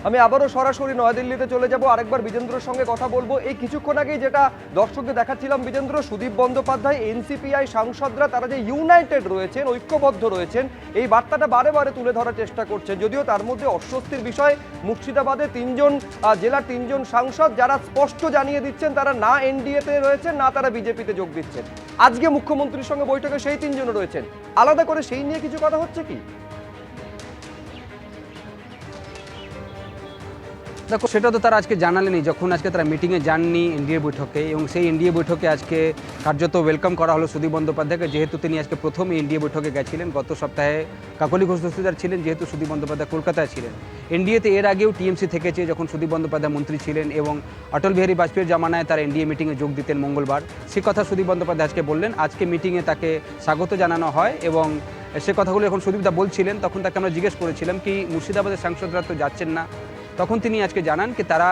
আমি আবারও সরাসরি নয়াদিল্লিতে চলে যাব, আরেকবার বিজেন্দ্রর সঙ্গে কথা বলবো। এই কিছুক্ষণ আগেই যেটা দর্শকদের দেখাচ্ছিলাম বিজেন্দ্র, সুদীপ বন্দ্যোপাধ্যায়, এনসিপিআই সাংসদরা তারা যে ইউনাইটেড রয়েছেন, ঐক্যবদ্ধ রয়েছেন, এই বার্তাটা বারে বারে তুলে ধরার চেষ্টা করছে। যদিও তার মধ্যে অস্বস্তির বিষয় মুর্শিদাবাদে জেলার তিনজন সাংসদ যারা স্পষ্ট জানিয়ে দিচ্ছেন তারা না এনডিএতে রয়েছেন, না তারা বিজেপিতে যোগ দিচ্ছেন। আজকে মুখ্যমন্ত্রীর সঙ্গে বৈঠকে সেই তিনজন রয়েছেন, আলাদা করে সেই নিয়ে কিছু কথা হচ্ছে কি? দেখো, সেটা তো তারা আজকে জানালেনি, যখন আজকে তারা মিটিংয়ে যাননি এনডিএ বৈঠকে, এবং সেই এনডিএ বৈঠকে আজকে কার্যত ওয়েলকাম করা হলো সুদীপ বন্দ্যোপাধ্যায়কে, যেহেতু তিনি আজকে প্রথম এনডিএ বৈঠকে গেছিলেন। গত সপ্তাহে কাকলি ঘোষ দস্তিদার ছিলেন, যেহেতু সুদীপ বন্দ্যোপাধ্যায় কলকাতায় ছিলেন। এনডিএতে এর আগেও টিএমসি থেকেছে, যখন সুদীপ বন্দ্যোপাধ্যায় মন্ত্রী ছিলেন এবং অটল বিহারী বাজপেয়ীর জামানায় তারা এনডিএ মিটিংয়ে যোগ দিতেন মঙ্গলবার। সে কথা সুদীপ বন্দ্যোপাধ্যায় আজকে বললেন। আজকে মিটিংয়ে তাকে স্বাগত জানানো হয় এবং সে কথাগুলো যখন সুদীপদা বলছিলেন তখন তাকে আমরা জিজ্ঞেস করেছিলাম কি মুর্শিদাবাদের সাংসদরা তো যাচ্ছেন না, তখন তিনি আজকে জানান কি তারা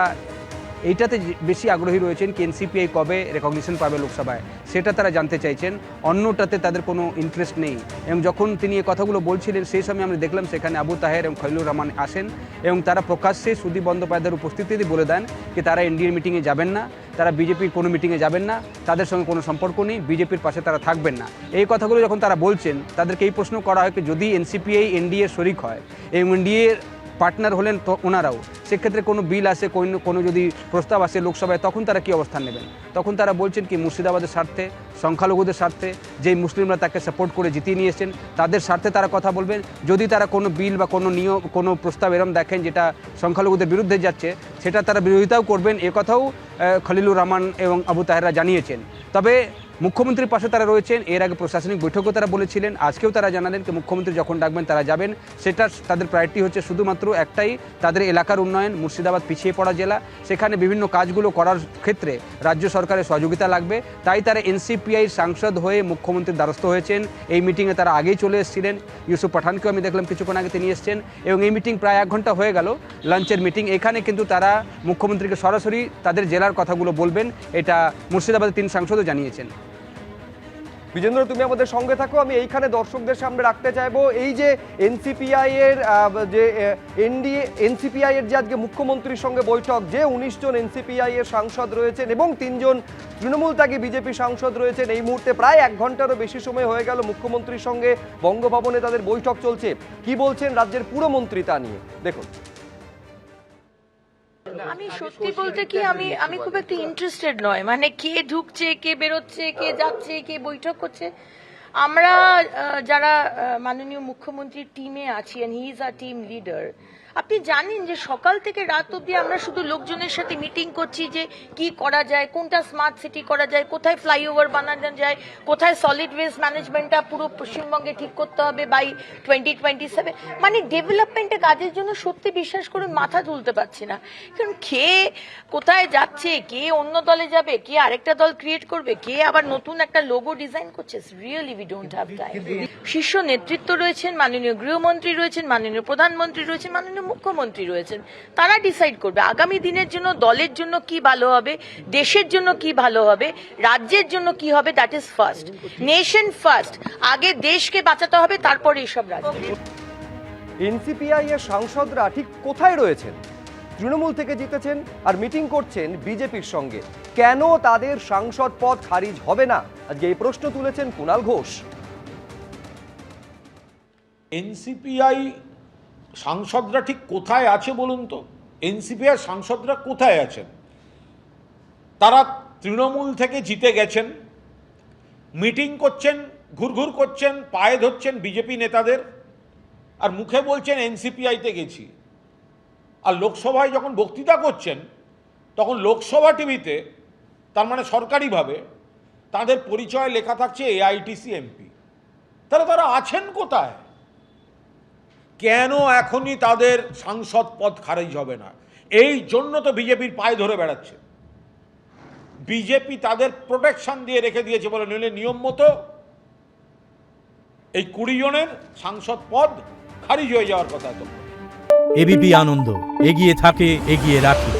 এইটাতে বেশি আগ্রহী রয়েছেন কি এনসিপিআই কবে রেকগনিশন পাবে লোকসভায়, সেটা তারা জানতে চাইছেন, অন্যটাতে তাদের কোনো ইন্টারেস্ট নেই। এবং যখন তিনি এই কথাগুলো বলছিলেন সেই সময় আমরা দেখলাম সেখানে আবু তাহের এবং খলিলুর রহমান আসেন এবং তারা প্রকাশ্যে সুদীপ বন্দ্যোপাধ্যায়ের উপস্থিতিতে বলে দেন কি তারা এনডিএ মিটিংয়ে যাবেন না, তারা বিজেপির কোনো মিটিংয়ে যাবেন না, তাদের সঙ্গে কোনো সম্পর্ক নেই, বিজেপির পাশে তারা থাকবেন না। এই কথাগুলো যখন তারা বলছেন তাদেরকে এই প্রশ্ন করা হয় কি যদি এনসিপিআই এনডিএ শরিক হয় এবং এনডিএর পার্টনার হলেন তো ওনারাও, সেক্ষেত্রে কোনো বিল আসে, কোনো যদি প্রস্তাব আসে লোকসভায়, তখন তারা কী অবস্থান নেবেন? তখন তারা বলছেন কি মুর্শিদাবাদের স্বার্থে, সংখ্যালঘুদের স্বার্থে, যেই মুসলিমরা তাকে সাপোর্ট করে জিতিয়ে নিয়ে এসেছেন তাদের স্বার্থে তারা কথা বলবেন। যদি তারা কোনো বিল বা কোনো নিয়ম, কোনো প্রস্তাব এরম দেখেন যেটা সংখ্যালঘুদের বিরুদ্ধে যাচ্ছে, সেটা তারা বিরোধিতাও করবেন, এ কথাও খলিলুর রহমান এবং আবু তাহেররা জানিয়েছেন। তবে মুখ্যমন্ত্রীর পাশে তারা রয়েছেন। এর আগে প্রশাসনিক বৈঠকও তারা বলেছিলেন, আজকেও তারা জানালেন যে মুখ্যমন্ত্রী যখন ডাকবেন তারা যাবেন। সেটা তাদের প্রায়োরিটি হচ্ছে শুধুমাত্র একটাই, তাদের এলাকার উন্নয়ন। মুর্শিদাবাদ পিছিয়ে পড়া জেলা, সেখানে বিভিন্ন কাজগুলো করার ক্ষেত্রে রাজ্য সরকারের সহযোগিতা লাগবে। তাই তারা এনসিপিআই সাংসদ হয়ে মুখ্যমন্ত্রীর দ্বারস্থ হয়েছেন। এই মিটিংয়ে তারা আগেই চলে এসেছিলেন, ইউসুফ পাঠানকেও আমি দেখলাম কিছুক্ষণ আগে তিনি এসেছেন, এবং এই মিটিং প্রায় 1 ঘন্টা হয়ে গেল, লাঞ্চের মিটিং। এখানে কিন্তু তারা মুখ্যমন্ত্রীকে সরাসরি তাদের জেলার কথাগুলো বলবেন, এটা মুর্শিদাবাদের 3 সাংসদও জানিয়েছেন। বিজেন্দ্র, তুমি আমাদের সঙ্গে থাকো, আমি এইখানে দর্শকদের সামনে রাখতে চাইবো এই যে এনসিপিআই এর যে আজকে মুখ্যমন্ত্রীর সঙ্গে বৈঠক, যে 19 জন এনসিপিআই এর সাংসদ রয়েছেন এবং 3 জন তৃণমূল ত্যাগী বিজেপি সাংসদ রয়েছেন। এই মুহূর্তে প্রায় 1 ঘন্টারও বেশি সময় হয়ে গেল মুখ্যমন্ত্রীর সঙ্গে বঙ্গভবনে তাদের বৈঠক চলছে। কি বলছেন রাজ্যের পুরমন্ত্রী তা নিয়ে দেখুন। আমি সত্যি বলতে কি আমি খুব একটা ইন্টারেস্টেড নয়, মানে কে ঢুকছে, কে বেরোচ্ছে, কে যাচ্ছে, কে বৈঠক করছে। আমরা যারা মাননীয় মুখ্যমন্ত্রীর টিমে আছি, and he is a team leader, আপনি জানেন যে সকাল থেকে রাত অবধি আমরা শুধু লোকজনের সাথে মিটিং করছি যে কি করা যায়, কোনটা স্মার্ট সিটি করা যায়, কোথায় ফ্লাইওভার বানানো যায়, কোথায় সলিড ওয়েস্ট ম্যানেজমেন্টটা পুরো পশ্চিমবঙ্গে ঠিক করতে হবে বাই 2027। মানে ডেভেলপমেন্টের কাজের জন্য সত্যি বিশ্বাস করুন মাথা তুলতে পারছি না। কারণ কে কোথায় যাচ্ছে, কে অন্য দলে যাবে, কে আরেকটা দল ক্রিয়েট করবে, কে আবার নতুন একটা লোগো ডিজাইন করছে, really we don't have time. শীর্ষ নেতৃত্ব রয়েছেন, মাননীয় গৃহমন্ত্রী রয়েছেন, মাননীয় প্রধানমন্ত্রী রয়েছেন, মাননীয় মুখ্যমন্ত্রী রয়েছেন, তারা ডিসাইড করবে আগামী দিনের জন্য দলের জন্য কি ভালো হবে, দেশের জন্য কি ভালো হবে, রাজ্যের জন্য কি হবে। That is first, nation first. আগে দেশকে বাঁচাতে হবে, তারপরে এইসব রাজ্য। এনসিপিআই এর সাংসদরা ঠিক কোথায় রয়েছেন? তৃণমূল থেকে জিতেছেন আর মিটিং করছেন বিজেপির সঙ্গে, কেন তাদের সাংসদ পদ খারিজ হবে না? আজকে এই প্রশ্ন তুলেছেন কুণাল ঘোষ। এনসিপিআই সাংসদরা ঠিক কোথায় আছে বলুন তো? এনসিপিআই সাংসদরা কোথায় আছেন? তারা তৃণমূল থেকে জিতে গেছেন, মিটিং করছেন, ঘুরঘুর করছেন, পায়ে ধরছেন বিজেপি নেতাদের, আর মুখে বলছেন এনসিপিআইতে গেছি। আর লোকসভায় যখন বক্তৃতা করছেন তখন লোকসভা টিভিতে, তার মানে সরকারিভাবে, তাদের পরিচয় লেখা থাকছে এআইটিসি এমপি। তারা আছেন কোথায়? কেন এখনই তাদের সাংসদ পদ খারিজ হবে না? এই জন্য তো বিজেপির পায়ে ধরে বেড়াচ্ছে। বিজেপি তাদের প্রোটেকশন দিয়ে রেখে দিয়েছে বলে, নইলে নিয়ম মতো এই 20 জনের সাংসদ পদ খারিজ হয়ে যাওয়ার কথা। তো এবিপি আনন্দ, এগিয়ে থাকে, এগিয়ে রাখে।